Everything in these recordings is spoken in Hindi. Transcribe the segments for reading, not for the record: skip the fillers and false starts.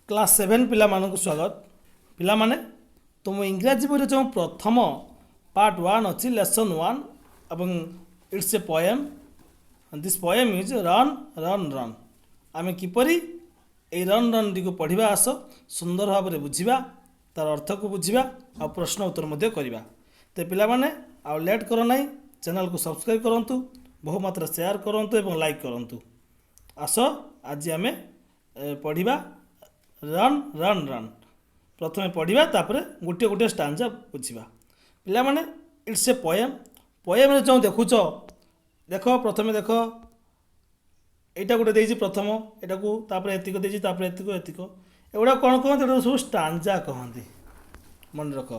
क्लास 7 पिला मानक स्वागत पिला माने तुम इंग्राजी बही जो प्रथम पार्ट 1 अच्छी लेसन 1 एवं it's a poem this poem is run run run आम किपरि ए रन रन टी को पढ़ा आस सुंदर भाव में बुझा तार अर्थ को बुझा आ प्रश्न उत्तर करवा तो पिला माने आ लेट कर ना चैनल को सब्सक्राइब करूँ बहुमात्रा शेयर करूँ और लाइक करूँ आस आज आम पढ़ा रन रन रन प्रथम पढ़ा तापर गोटे गोटे स्टांजा बुझा पिला माने इट्स ए पोएम पोएम जो देखुच देख प्रथम देख यहाँ गोटे देती प्रथम यहाँ को एतिक देती एतिक एगुड़ा कौन कहते सब स्टांजा कहती मन रख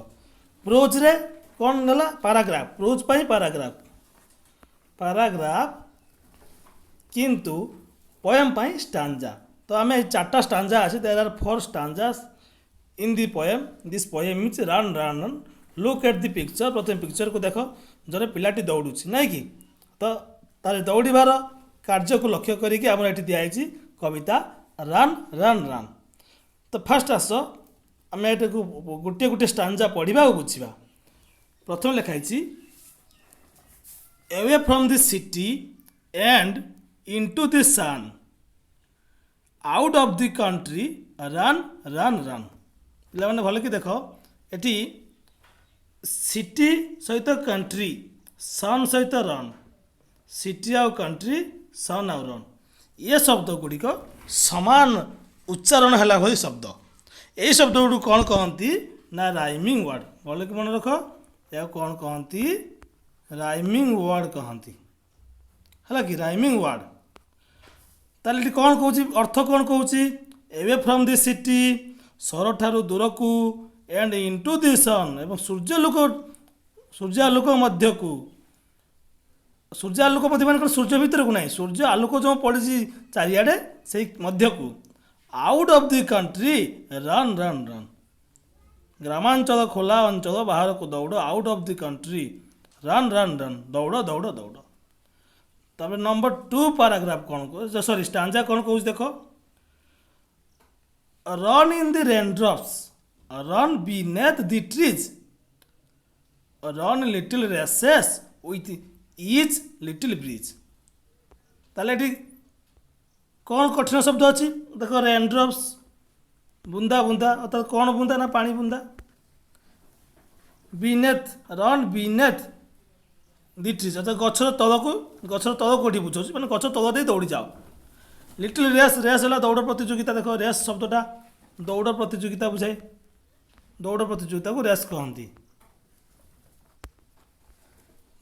प्रोज रे कौन गला पाराग्राफ प्रोज पाई पाराग्राफ पाराग्राफ किंतु पोएम पाई स्टांजा तो आम चार्टा स्टांजा अच्छे there are 4 stanzas in the poem this poem is run run run look at the picture प्रथम पिक्चर को देख जरे पिलाटी दौड़ुची ना कि तो तार दौड़ार कार्य को लक्ष्य करके आम ये दिखाई कविता रन रन रन तो फास्ट आस आम ये गोटे गोटे स्टांजा पढ़ा और बुझा प्रथम लिखाई away from the city and into the sun out of the country run run run पे भल कि देख ये सिटी सहित कंट्री सन सहित रन सिटी आउ कंट्री सन आउ रन ये शब्द गुड़िक समान उच्चारण है भली शब्द यही शब्द गुड़ कौन कहती ना राइमिंग वर्ड भल कि मन रख या कौन कहती राइमिंग वर्ड कहती है कि राइमिंग वर्ड ताले कौन कौन अर्थ कौन कौच एवे फ्रॉम द सिटी सर ठारू दूर को एंड इनटू द सन एवं सूर्यालोक मध्य को सूर्यालोक मध्य मान सूर्य भितर को नहीं सूर्य आलोक जो पड़ी चारिआडे से मध्य को out of the country run run run ग्रामांचल खोला अंचल बाहर को दौड़ out of the country run run run दौड़ दौड़ दौड़ तब नंबर 2 पैराग्राफ कौन को सॉरी स्टांजा कौन कौच देख run in the raindrops run beneath the trees run little races with each little bridge ताले कौन कठिन शब्द अच्छी देख रेनड्रॉप्स बूंदा बूंदा अर्थात कौन बूंदा ना पानी बूंदा beneath run beneath the trees अर्थात गचर तल कौटी बुझाऊँ मैंने गच तल दे दौड़ी जाओ लिटिल रेस रेस है दौड़ प्रतियोगिता देख रेस शब्दटा दौड़ प्रतियोगिता बुझाए दौड़ प्रतियोगिता को रेस कहती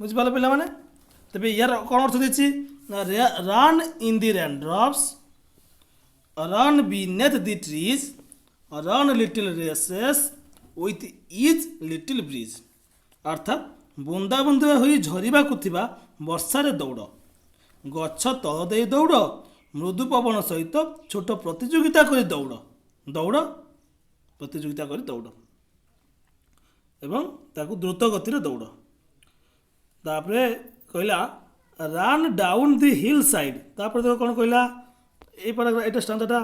बुझिपाल पे मैंने तेज यार कौन अर्थ देती run in the raindrops run beneath the trees run little races with each little bridge अर्थात बुंदा बुंदा हो झरवा वर्षार दौड़ गछ तल दे दौड़ मृदु पवन सहित छोट प्रतियोगिता कर दौड़ दौड़ प्रतियोगिता कर दौड़ एवं ताकू द्रुत गति दौड़ तापर कहला run down the hill side तापर देखो कौन कहला ये स्टांजाटा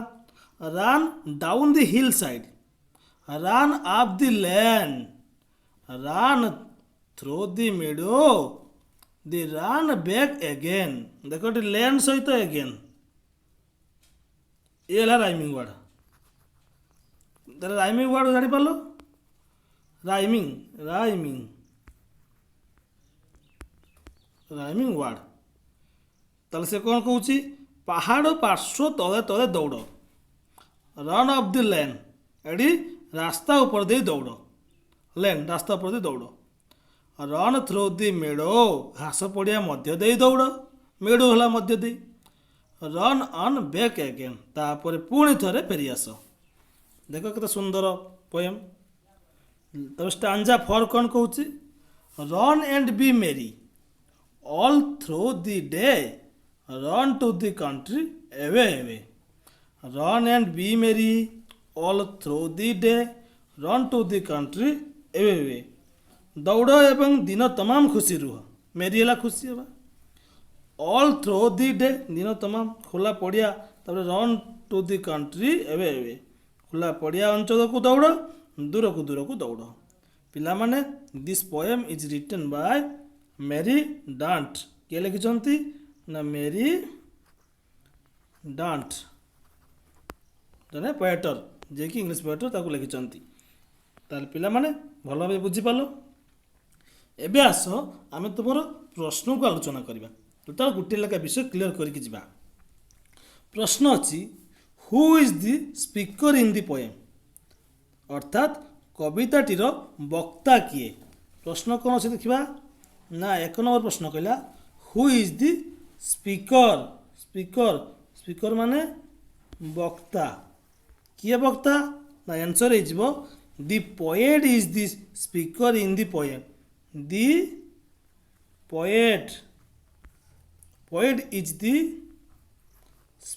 run down the hill side run up the land run through the meadow the run back again देखो लैंड सहित अगेन ये राइमिंग वर्ड राइमिंग वर्ड जानी पार राइमिंग राइमिंग राइमिंग वर्ड ताले से कौन कौच पहाड़ पार्श्व तले तले दौड़ रन ऑफ द लैंड एडी रास्ता ऊपर दे दौड़ लैंड रास्ता ऊपर दे दौड़ रन थ्रो दी मेडो घास पड़िया मध्य दे दौड़ मेडो है मध्य दे रन ऑन बैक अगेन तापर पुणी थे फेरी आस देख के सुंदर पोएम तब स्टांजा 4 कौन कौच run and be merry all through the day run to the country away away run and be merry all through the day run to the country away away दौड़ एवं दिन तमाम खुशी रुह मेरी है खुशी है ऑल थ्रो दी डे दिन तमाम खोला पड़िया run to the country away एवे ଖୋଲା ପଡ଼ିଆ ଅଞ୍ଚଳକୁ ଦୌଡ଼, ଦୂରକୁ ଦୌଡ଼। ପିଲାମାନେ ଦିସ୍ ପୋଏମ୍ ଇଜ୍ ରିଟେନ୍ ବାୟ ମେରି ଡାଣ୍ଟ। କିଏ ଲେଖିଛନ୍ତି ନା ମେରି ଡାଣ୍ଟ, ଜଣେ ପୋଏଟର, ଯିଏକି ଇଂଲିଶ ପୋଏଟର ତାକୁ ଲେଖିଛନ୍ତି। ତାହେଲେ ପିଲାମାନେ ଭଲ ଭାବେ ବୁଝିପାରିଲ। ଏବେ ଆସ ଆମେ ତୁମର ପ୍ରଶ୍ନକୁ ଆଲୋଚନା କରିବା। ଟୋଟାଲ ଗୋଟିଏ ଲେଖା ବିଷୟ କ୍ଲିୟର କରିକି ଯିବା। ପ୍ରଶ୍ନ ଅଛି ହୁ is the speaker in the poem, ଅର୍ଥାତ୍ କବିତାଟିର ବକ୍ତା କିଏ। ପ୍ରଶ୍ନ କ'ଣ ଅଛି ଦେଖିବା ନା 1 ନମ୍ବର ପ୍ରଶ୍ନ କହିଲା who is the speaker. Speaker ମାନେ ବକ୍ତା। କିଏ ବକ୍ତା ନା ଆନ୍ସର ହେଇଯିବ the poet is the speaker in the poem. The poet is the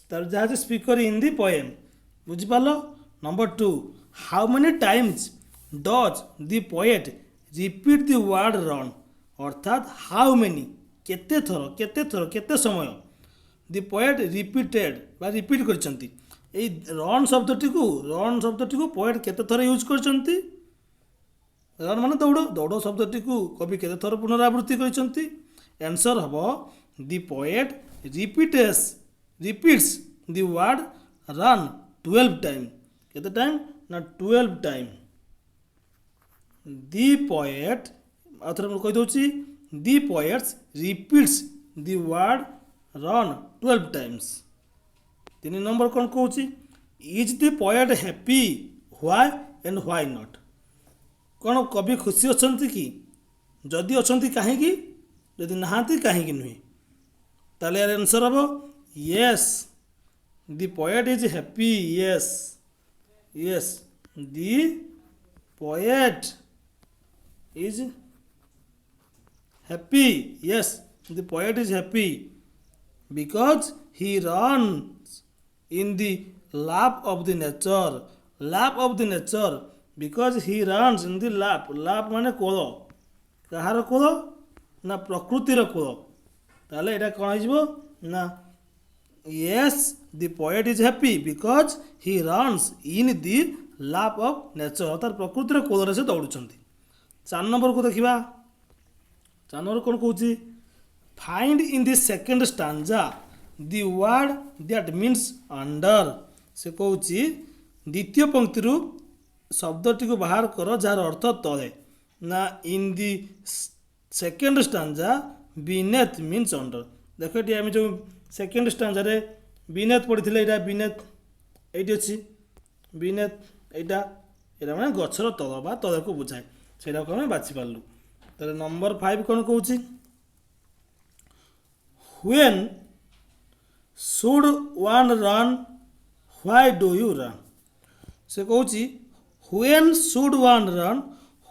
ତାର ଯାହା ଅଛି ସ୍ପିକର ଇନ୍ ଦି ପୋଏମ୍। ବୁଝିପାରିଲ। Number 2 how many times does the poet repeat the word run, ଅର୍ଥାତ୍ ହାଉ ମେନି କେତେ ଥର କେତେ ସମୟ ଦି ପୋଏଟ୍ ରିପିଟେଡ୍ ବା ରିପିଟ୍ କରିଛନ୍ତି। ଏଇ ରନ୍ ଶବ୍ଦଟିକୁ ପୋଏଟ୍ କେତେ ଥର ୟୁଜ୍ କରିଛନ୍ତି। ରନ୍ ମାନେ ଦୌଡ଼ ଶବ୍ଦଟିକୁ କବି କେତେ ଥର ପୁନରାବୃତ୍ତି କରିଛନ୍ତି। ଆନ୍ସର ହେବ ଦି ପୋଏଟ୍ ରିପିଟ୍ସ ଦି ୱାର୍ଡ଼ ରନ୍ 12 ଟାଇମ୍। କେତେ ଟାଇମ୍ ନା 12 ଟାଇମ୍। ଦି ପୋଏଟ୍, ଆଉ ଥରେ ମୁଁ କହିଦେଉଛି, ଦି ପୋଏଟ୍ସ ରିପିଟ୍ସ ଦି ୱାର୍ଡ଼ ରନ୍ 12 ଟାଇମ୍ସ। 3 ନମ୍ବର କ'ଣ କହୁଛି is the poet happy why and why not. କ'ଣ କବି ଖୁସି ଅଛନ୍ତି କି, ଯଦି ଅଛନ୍ତି କାହିଁକି, ଯଦି ନାହାନ୍ତି କାହିଁକି ନୁହେଁ। ତାହେଲେ ଏହାର ଆନ୍ସର ହେବ Yes the poet is happy. Yes the poet is happy. Yes the poet is happy because Hi runs in the lap of the nature because he runs in the lap ମାନେ କୋଳ। କାହାର କୋଳ ନା ପ୍ରକୃତିର କୋଳ। ତାହେଲେ ଏଇଟା କ'ଣ ହେଇଯିବ ନା yes the poet is happy because he runs in the lap of nature, ଅର୍ଥାତ୍ ପ୍ରକୃତିର କୋଳରେ ସେ ଦୌଡ଼ୁଛନ୍ତି। 4 ନମ୍ବରକୁ ଦେଖିବା। 4 ନମ୍ବର କ'ଣ କହୁଛି find in the second stanza the word that means under। ସେ କହୁଛି ଦ୍ୱିତୀୟ ପଂକ୍ତିରୁ ଶବ୍ଦଟିକୁ ବାହାର କର ଯାହାର ଅର୍ଥ ତଳେ। ନା in the second stanza beneath means under. ଦେଖ ଏଠି ଆମେ ଯେଉଁ ସେକେଣ୍ଡ ଷ୍ଟାଞ୍ଜାରେ ବିନେଥ୍ ପଡ଼ିଥିଲେ, ଏଇଟା ବିନେଥ୍ ଏଇଠି ଅଛି, ବିନେଥ୍ ଏଇଟା ମାନେ ଗଛର ତଳ ବା ତଳକୁ ବୁଝାଏ, ସେଇଟାକୁ ଆମେ ବାଛିପାରିଲୁ। ତାହେଲେ ନମ୍ବର 5 କ'ଣ କହୁଛି when should one run why do you run। ସେ କହୁଛି when should one run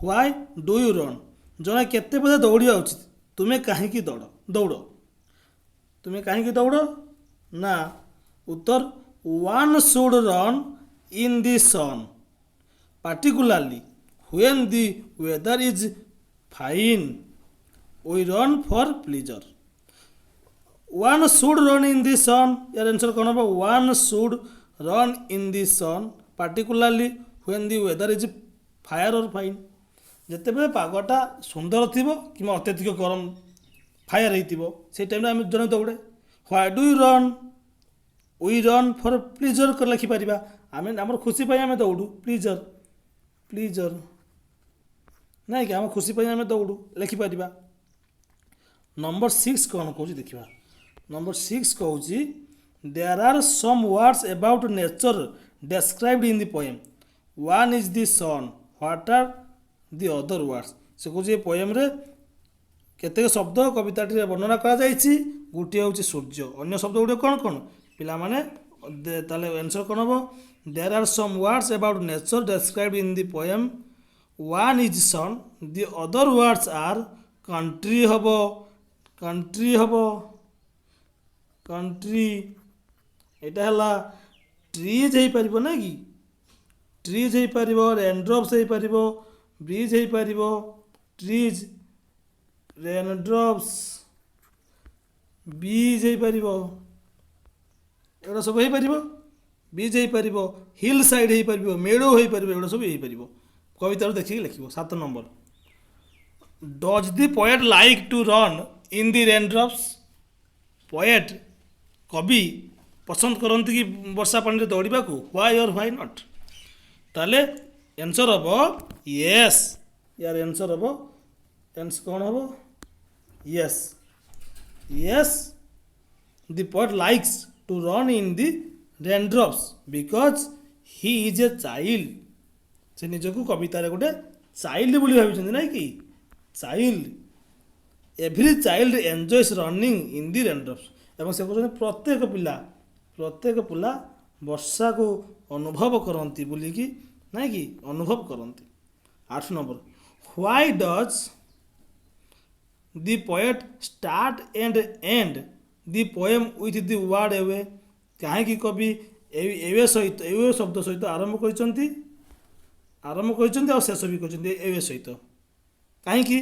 why do you run, ଜଣେ କେତେବେଳେ ଦୌଡ଼ିବା ଉଚିତ, ତୁମେ କାହିଁକି ଦୌଡ଼। ତୁମେ କାହିଁକି ଦୌଡ଼ ନା ଉତ୍ତର one should run in the sun particularly when the weather is fine we run for pleasure। one should run in the sun, यार आंसर कौन होगा one should run in the sun particularly when the weather is fair or fine। ଯେତେବେଳେ ପାଗଟା ସୁନ୍ଦର ଥିବ କିମ୍ବା ଅତ୍ୟଧିକ ଗରମ ଫାୟାର ହେଇଥିବ ସେଇ ଟାଇମ୍ରେ ଆମେ ଜଣେ ଦୌଡ଼େ। Why do you run, we run for pleasure କରି ଲେଖିପାରିବା, ଆମେ ଆମର ଖୁସି ପାଇଁ ଆମେ ଦୌଡ଼ୁ, ପ୍ଲିଜର୍ ନାଇଁ କି ଆମ ଖୁସି ପାଇଁ ଆମେ ଦୌଡ଼ୁ ଲେଖିପାରିବା। ନମ୍ବର 6 କ'ଣ କହୁଛି ଦେଖିବା। ନମ୍ବର 6 କହୁଛି there are some words about nature described in the poem, one is the sun, what are the other words। ସେ କହୁଛି ଏ ପୋଏମ୍ରେ କେତେକ ଶବ୍ଦ କବିତାଟିରେ ବର୍ଣ୍ଣନା କରାଯାଇଛି, ଗୋଟିଏ ହେଉଛି ସୂର୍ଯ୍ୟ, ଅନ୍ୟ ଶବ୍ଦ ଗୁଡ଼ିକ କ'ଣ କ'ଣ ପିଲାମାନେ। ତାହେଲେ ଆନ୍ସର କ'ଣ ହେବ there are some words about nature described in the poem, one is sun, the other words are country ହେବ, ଏଇଟା ହେଲା ଟ୍ରିଜ୍ ହେଇପାରିବ ନା କି, ଟ୍ରିଜ୍ ହେଇପାରିବ, ରେନଡ୍ରପ୍ସ ହେଇପାରିବ, ବ୍ରିଜ୍ ହେଇପାରିବ, ଟ୍ରିଜ୍ ରେନଡ୍ରପ୍ସ ବିଜ୍ ହେଇପାରିବ, ଏଗୁଡ଼ା ସବୁ ହେଇପାରିବ। बीच हो पार हिल साइड हो पार मेड़ो हो पार एगुड़ा सब हो पार कवितार देखिए लिख 7 number does the poet like to run in the raindrops poet कवि पसंद करती कि वर्षा पानी दौड़ा को व्हाई और व्हाई नॉट ताले आंसर हम यस यार आंसर हम आंसर कौन हम yes yes the poet likes to run in the raindrops because he is a child से निजक कवितार गोटे चाइल्ड बोली भाई ना कि child every child enjoys running in the raindrops एवं से कहते प्रत्येक पिला वर्षा को अनुभव करती बोलिकी ना कि अनुभव करती 8 number why does the poet start and end the poem with the word away कहीं कवि एवे सहित एवे शब्द सहित आरंभ कर शेष भी कहते एवे सहित कहीं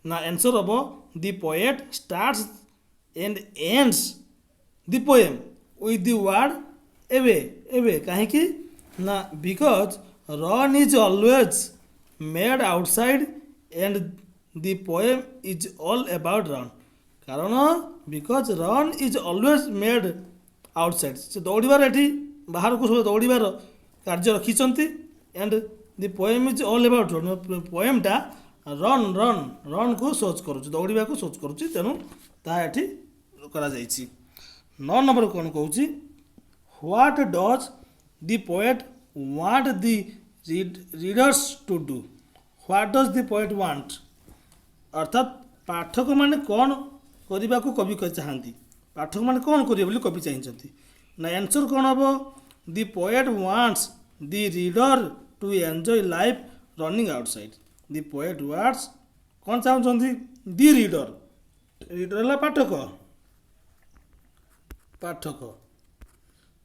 ना आंसर हम the poet starts and ends the poem with the word away away कहीं ना because run is always made outside and the poem is all about run कारण because run is always made outside से दौड़ार ये बाहर को सब दौड़ार कार्य रखी and the poem is all about run पोएमटा रन रन रन को सोच करुच्च दौड़ा को सोच करुच्च तेणु ताठी करा 9 नंबर कौन कहूँ what does the poet want the readers to do what does the poet want अर्थात पाठक माने कौन करने को कवि चाहती पाठक माने कौन करेंगे कवि चाहती ना आंसर कौन हम the poet wants the reader to enjoy life running outside the poet wants कौन चाहते द रीडर है पाठक पाठक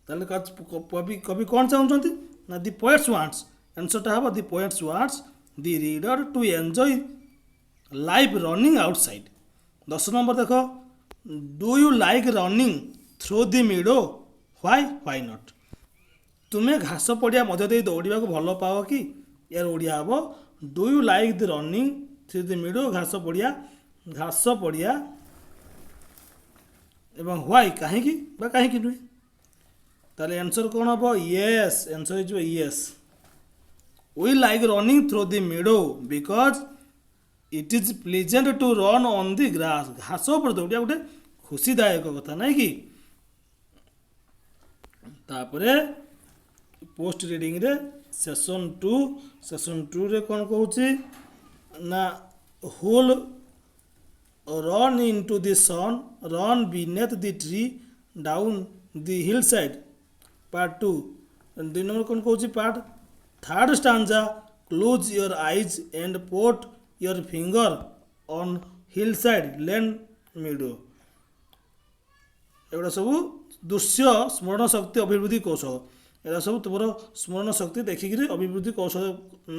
ताले कवि कवि कौन चाहते ना द पोएट्स वांट्स आंसरटा हम the poets wants the reader to enjoy life running outside 10 number देख do you like running through the meadow why not तुम्हें घास पड़िया मध्य दे दौड़ा को भल पाओ कि यार ओडिया हम do you like the running through the मीडो घास पड़िया एवं व्हाई कहीं नुहे ताले आंसर कौन हम येस आंसर हो yes we like running through the meadow because it is pleasant to run on the grass घास पर दौड़ा गोटे खुशीदायक कथा ना कि तापरे पोस्ट रीडिंग रे सेशन 2 रे कौन कहूँ ना होल run into the sun run beneath the tree down the hill side part 2 2 number कौन कहूँ part 3rd stanza close your eyes and put your finger on hill side land meadow एगुड़ा सब दृश्य स्मरण शक्ति अभिवृद्धि कौशल एरा सब तुम स्मरण शक्ति देखिक अभिवृद्धि कौशल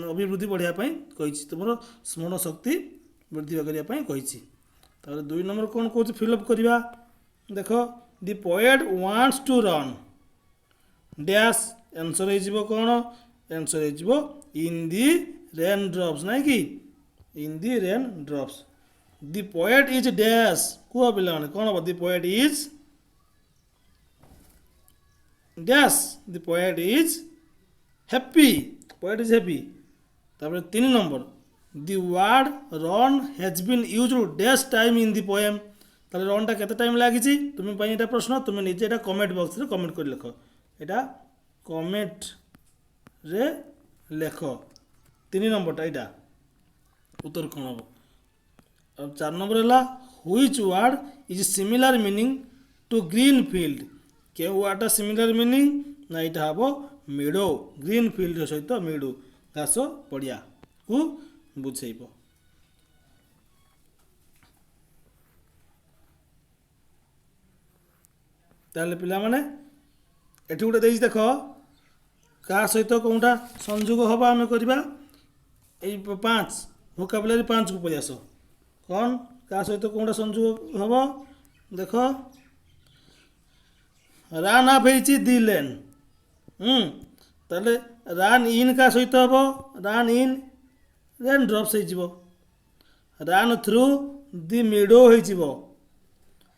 अभिवृद्धि बढ़ापी कही तुम स्मरण शक्ति वृद्धि करने 2 नंबर कौन कहूँ फिलअप करवा देख the poet wants to run dash answer हो कौन आंसर हो इन दी रेन ड्रॉप्स ना कि in the rain drops the poet is dash कह पे कौन हम the poet is dash the poet is happy poet is happy 3 number the word run has been used dash time in the poem ताले रनटा केते टाइम लागिछि तुम पाई एटा प्रश्न तुम निजे एटा कमेंट बॉक्स रे कमेंट कर लिख एटा कमेंट रे लेख 3 नंबरटा एटा उत्तर कौन हम अब 4 नंबर है which word is similar meaning to green field के वर्डटा सिमिलर मीनिंग ना यहाँ हम मेडो ग्रीन फील्ड सहित मेडो घास पड़िया को बुझेब ताले पिला माने एठी गोटे देख क्या सहित कौटा संयोग हम आम करवा 5 वोकाबुलारी 5 को पलि आस कौन क्या सहित कौटा संयोग हम देख ରାନ୍ ଅଫ୍ ହେଇଛି ଦି ଲେନ୍। ତାହେଲେ ରାନ୍ ଇନ୍ କାହା ସହିତ ହେବ? ରାନ୍ ଇନ୍ ରେନ୍ ଡ୍ରପ୍ସ ହେଇଯିବ। ରାନ୍ ଥ୍ରୁ ଦି ମିଡୋ ହେଇଯିବ।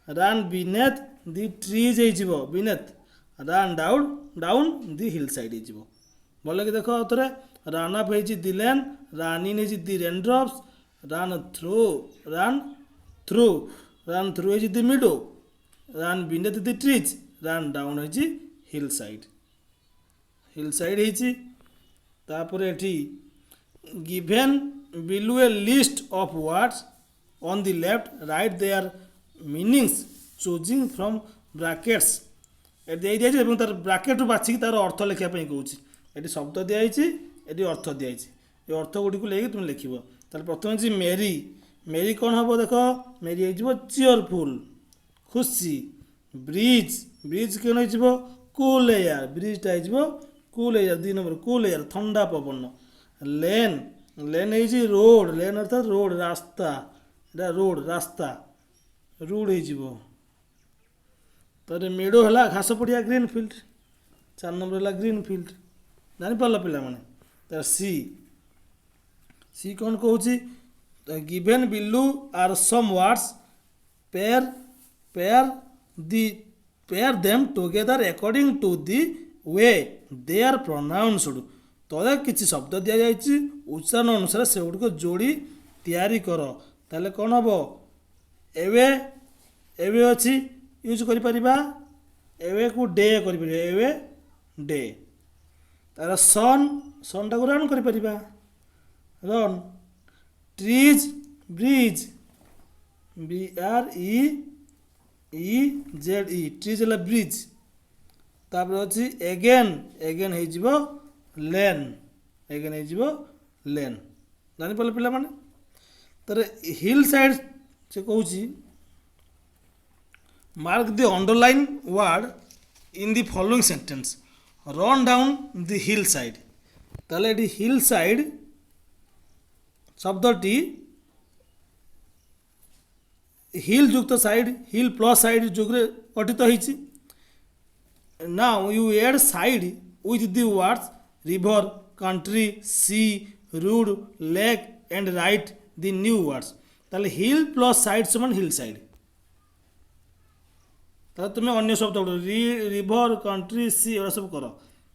ରାନ୍ ବିନେଥ୍ ଦି ଟ୍ରିଜ୍ ହେଇଯିବ। ବିନେଥ୍ Rann down the hill side ହେଇଯିବ। ଭଲକି ଦେଖ ଆଉ ଥରେ। ରାନ୍ ଅଫ୍ ହେଇଛି ଦି ଲେନ୍, ରାନ୍ ଇନ୍ ହେଇଛି ଦି ରେନ୍ ଡ୍ରପ୍ସ, ରାନ୍ ଥ୍ରୁ ହେଇଛି ଦି ମିଡୋ, ରାନ୍ ବିନେଥ୍ ଦି ଟ୍ରିଜ୍, ରାନ୍ ଡାଉନ୍ ହେଇଛି ହିଲ୍ ସାଇଡ୍ ହେଇଛି। ତାପରେ ଏଠି given below a list of words on the left, write their meanings choosing from brackets। ଏଠି ଦେଇଯାଇଛି ଏବଂ ତାର ବ୍ରାକେଟରୁ ବାଛିକି ତାର ଅର୍ଥ ଲେଖିବା ପାଇଁ କହୁଛି। ଏଠି ଶବ୍ଦ ଦିଆଯାଇଛି, ଏଠି ଅର୍ଥ ଦିଆଯାଇଛି। ଏ ଅର୍ଥ ଗୁଡ଼ିକୁ ନେଇକି ତୁମେ ଲେଖିବ। ତାହେଲେ ପ୍ରଥମେ ଅଛି ମେରି। ମେରି କ'ଣ ହେବ ଦେଖ? ମେରି ହେଇଯିବ ଚିୟରଫୁଲ୍, ଖୁସି। ବ୍ରିଜ୍ କ'ଣ ହେଇଯିବ? Cool air. ବ୍ରିଜ୍ଟା ହେଇଯିବ cool air. 2 number cool air, ଥଣ୍ଡା ପବନ। ଲେନ୍ ହେଇଛି ରୋଡ଼। ଲେନ୍ ଅର୍ଥାତ୍ ରୋଡ଼, ରାସ୍ତା। ଏଇଟା ରୋଡ଼, ରାସ୍ତା। ରୁଡ଼ ହେଇଯିବ। ତାପରେ ମେଡ଼ୋ ହେଲା ଘାସ ପଡ଼ିଆ, ଗ୍ରୀନ୍ ଫିଲ୍ଡ। 4 ନମ୍ବର ହେଲା ଗ୍ରୀନ୍ ଫିଲ୍ଡ। ଜାଣିପାରିଲ ପିଲାମାନେ? ତାର ସି କ'ଣ କହୁଛି? given below are some words, pair them together according to the way they are pronounced। ତଳେ କିଛି ଶବ୍ଦ ଦିଆଯାଇଛି, ଉଚ୍ଚାରଣ ଅନୁସାରେ ସେଗୁଡ଼ିକ ଯୋଡ଼ି ତିଆରି କର। ତାହେଲେ କ'ଣ ହେବ? ଏବେ ଅଛି, ୟୁଜ୍ କରିପାରିବା। ଏବେକୁ ଡେ କରିପାରିବା। ଏବେ ଡେ। ତାର ସନ୍ଟାକୁ ରନ୍ କରିପାରିବା। ରନ୍। Bridge BREEZE। ଟ୍ରିଜ୍ ହେଲା ବ୍ରିଜ୍। ତାପରେ ଅଛି ଏଗେନ୍ ହେଇଯିବ ଲେନ୍। ଜାଣିପାରିଲେ ପିଲାମାନେ? ତାର ହିଲ୍ ସାଇଡ୍ ସେ କହୁଛି mark the underline word in the following sentence, run down the hill side. ତାହେଲେ ଏଠି ହିଲ୍ ସାଇଡ୍ ଶବ୍ଦଟି ହିଲ୍ ଯୁକ୍ତ ସାଇଡ୍, ହିଲ୍ ପ୍ଲସ୍ ସାଇଡ୍ ଯୋଗରେ ଗଠିତ ହେଇଛି। Now you add side with the words river, country, sea, road, lake and write the new words. ତାହେଲେ ହିଲ୍ ପ୍ଲସ୍ ସାଇଡ୍ ସମାନ ହିଲ୍ ସାଇଡ୍। ତାହେଲେ ତୁମେ ଅନ୍ୟ ଶବ୍ଦ ରିଭର, କଣ୍ଟ୍ରି, ସି ଏଗୁଡ଼ା ସବୁ କର।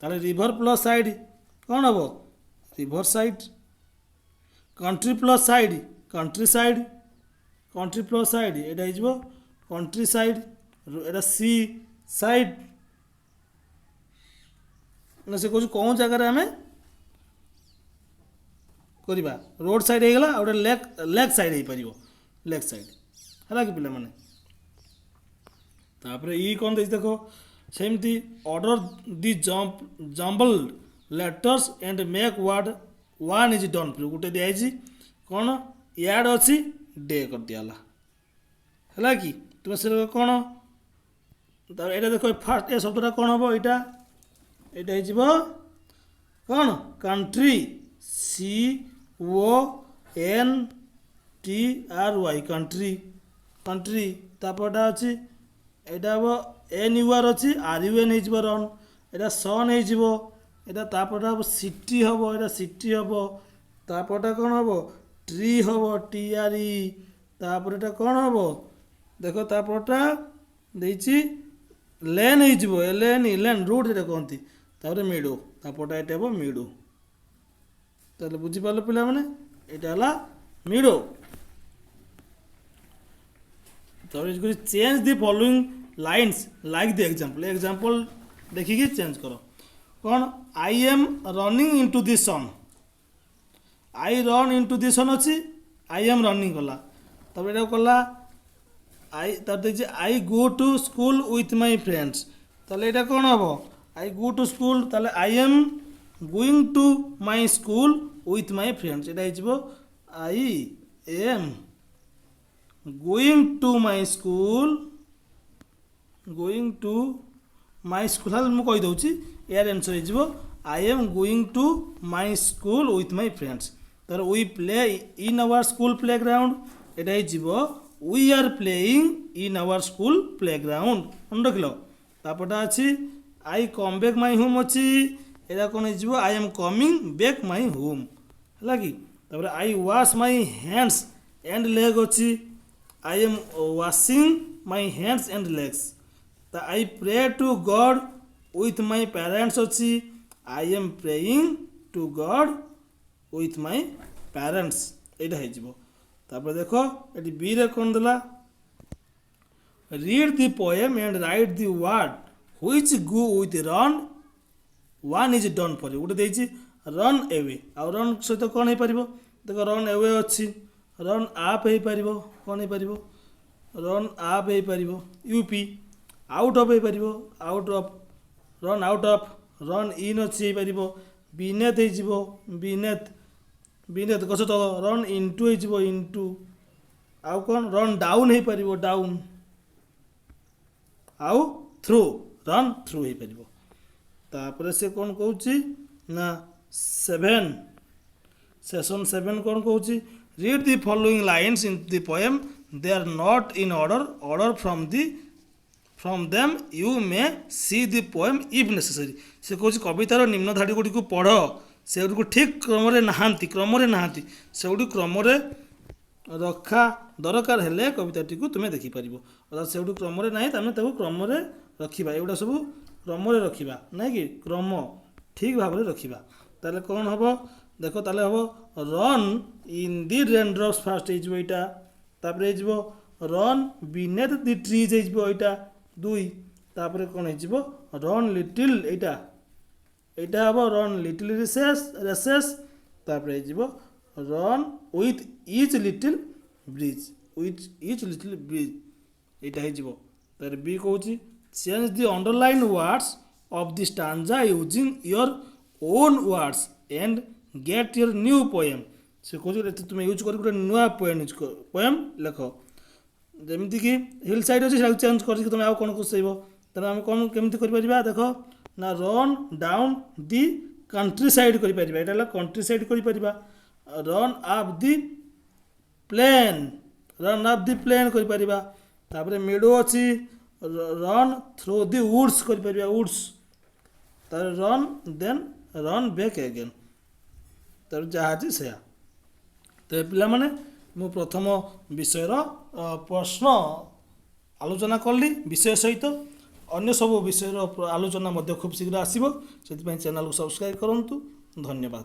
ତାହେଲେ ରିଭର ପ୍ଲସ୍ ସାଇଡ୍ କ'ଣ ହେବ? River side. Country plus side country side. Country plus side ଏଇଟା ହେଇଯିବ କଣ୍ଟ୍ରି ସାଇଡ୍। ଏଇଟା ସି ସାଇଡ୍। ନା ସେ କହୁଛି କେଉଁ ଜାଗାରେ ଆମେ କରିବା? ରୋଡ଼ ସାଇଡ୍ ହେଇଗଲା। ଆଉ ଗୋଟେ ଲେକ୍ ସାଇଡ୍ ହେଇପାରିବ। ଲେକ୍ ସାଇଡ୍ ହେଲା କି ପିଲାମାନେ? ତାପରେ କ'ଣ ଦେଇଛି ଦେଖ? ସେମିତି order the jumbled letters and make word one is done free. ଗୋଟେ ଦିଆଯାଇଛି କ'ଣ? ୟାର୍ଡ଼ ଅଛି, ଡେ କରିଦିଆଗଲା। ହେଲା କି? ତୁମେ ସେ କ'ଣ? ତାପରେ ଏଇଟା ଦେଖ, ଫାର୍ଷ୍ଟ ଏ ଶବ୍ଦଟା କ'ଣ ହେବ? ଏଇଟା ହେଇଯିବ କ'ଣ? କଣ୍ଟ୍ରି। CONTRY country. ତାପରଟା ଅଛି ଏଇଟା ହେବ NUR ଅଛି, RUN ହେଇଯିବ ରନ୍। ଏଇଟା ସନ୍ ହେଇଯିବ। ଏଇଟା ତାପରଟା ହେବ ସିଟି ହେବ। ଏଇଟା ସିଟି ହେବ। ତାପରଟା କ'ଣ ହେବ? ଟ୍ରି ହେବ, TRE। ତାପରେ ଏଇଟା କ'ଣ ହେବ? ଦେଖ ତାପରଟା ଦେଇଛି ଲେନ୍ ହେଇଯିବ, ଲେନ୍ ରୁଟ୍ ସେଇଟା କହନ୍ତି। ତାପରେ ମିଡୋ। ତାପରଟା ଏଇଟା ହେବ ମିଡୋ। ତାହେଲେ ବୁଝିପାରିଲ ପିଲାମାନେ? ଏଇଟା ହେଲା ମିଡୋ। ତାପରେ change the following lines like the example ଦେଖିକି ଚେଞ୍ଜ କର। କ'ଣ? I am running into the sun. I run into the sun ଅଛି, ଆଇ ଏମ୍ ରନିଂ କଲା। ତାପରେ ଏଇଟା କଲା ତାପରେ ଦେଇଛି I go to school with my friends. ତାହେଲେ ଏଇଟା କ'ଣ ହେବ? I go to school. ତାହେଲେ I am going to my school with my friends. ଏଇଟା ହେଇଯିବ I am going to my school. ହେଲେ ମୁଁ କହିଦେଉଛି, ଏୟାର ଆନ୍ସର୍ ହେଇଯିବ I am going to my school with my friends. ତାପରେ we play in our school play ground. ଏଇଟା ହେଇଯିବ we are playing in our school play ground. ମନେ ରଖିଲ? तापटा अच्छी आई कम बैक माई होम अच्छी एटा कौन हो I am coming back my home है कि तापर I wash my hands and leg अच्छी I am washing my hands and legs तो I pray to God with my parents अच्छी I am praying to God with my parents यहाँ हो देख ये बी रे कौन देला read the poem and write the word which go with run one is done for you गोटे देती रन एवे आ रन सहित कौन हो पार देख रन एवे अच्छी रन आप हो पार कौन हो पार रन आप हो पार यूपी आउट ऑफ हो पार out of run out of run in अच्छी हो पार बीनेथ हो बीनेथ बीनेथ गछ तल रन इनटू हो इनटू आउ कौन रन डाउन हो पार डाउन आउ थ्रू रन थ्रू हो पार तापर से कौन कहूँ ना 7 सेशन 7 कौन कहूँ read the following lines in the poem they are not in order from them you may see the poem if necessary से कहूँ कवितार निम्न धाड़ी गुड़ी को पढ़ से ठीक क्रम नहांती से क्रम रखा दरकार हेले कविताटी को तुम्हें देखिपार अर्थात से क्रम ना तुम क्रम रखा एगुड़ा सब क्रम रखा ना कि क्रम ठीक भाव में रखा ताले कौन हम देख ताले हम रन इन दि रेनड्रप्स फास्ट हो रन बीनेथ दि ट्रीज होटा 2 तापर कौन हो रन लिटिल यहाँ हम रन लिटिल रेसेस तापर हो run with each little bridge यहाँ हो तार बी कहूँ change the underline words of the stanza using your own words and get your new poem से कहूँ तुम यूज कर गोटे नुआ पोएम लेख जमीक हिल साइड अच्छे चेंज कर तुम आउ कौन घुसेब तेना आम कौन केमी कर देख ना run down the countryside कर कंट्री साइड कर रन अप दि प्लेन कर मिडो अच्छी रन थ्रू दि वुड्स कर वुड्स तार run then run back again तार जहाँ से तो पिला माने मु प्रथम विषयर प्रश्न आलोचना कली विषय सहित अन्य सब विषयर आलोचना खूब शीघ्र आसो से चैनल को सब्सक्राइब करूँ धन्यवाद।